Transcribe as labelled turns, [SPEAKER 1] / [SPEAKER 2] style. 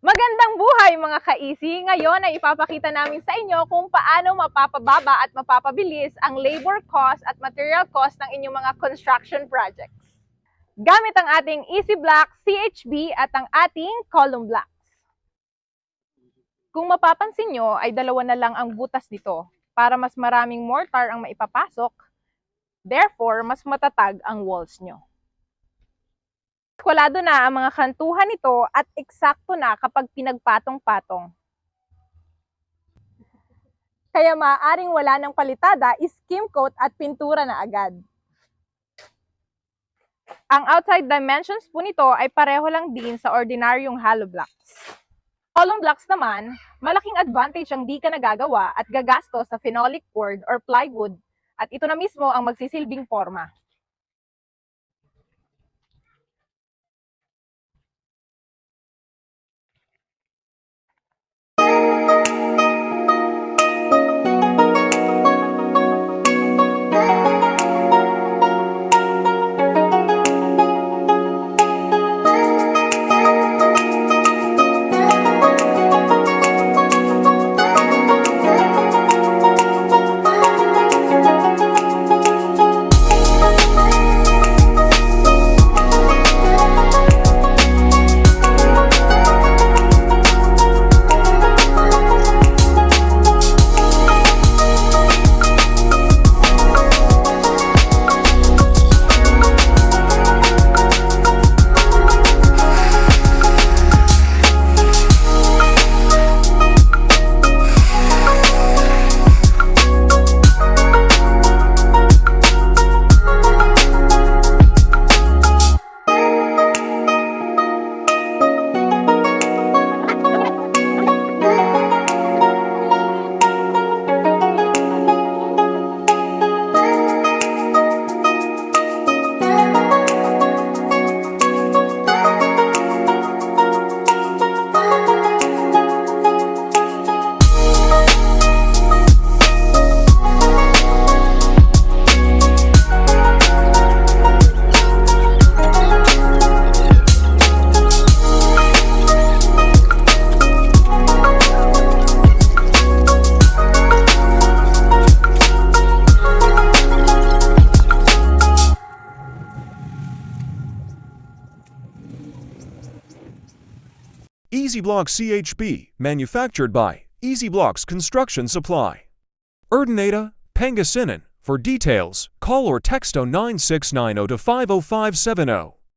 [SPEAKER 1] Magandang buhay mga ka-easy! Ngayon ay ipapakita namin sa inyo kung paano mapapababa at mapapabilis ang labor cost at material cost ng inyong mga construction projects. Gamit ang ating Easy Block CHB at ang ating column blocks. Kung mapapansin nyo ay dalawa na lang ang butas nito para mas maraming mortar ang maipapasok, therefore mas matatag ang walls nyo. Kwalado na ang mga kantuhan nito at eksakto na kapag pinagpatong-patong. Kaya maaaring wala ng palitada, skim coat at pintura na agad. Ang outside dimensions po nito ay pareho lang din sa ordinaryong hollow blocks. Column blocks naman, malaking advantage ang di ka nagagawa at gagasto sa phenolic board or plywood at ito na mismo ang magsisilbing forma.
[SPEAKER 2] Easy Blocks CHB, manufactured by Easy Blocks Construction Supply. Erdonata, Pangasinan. For details, call or text 0969 0 to 50570.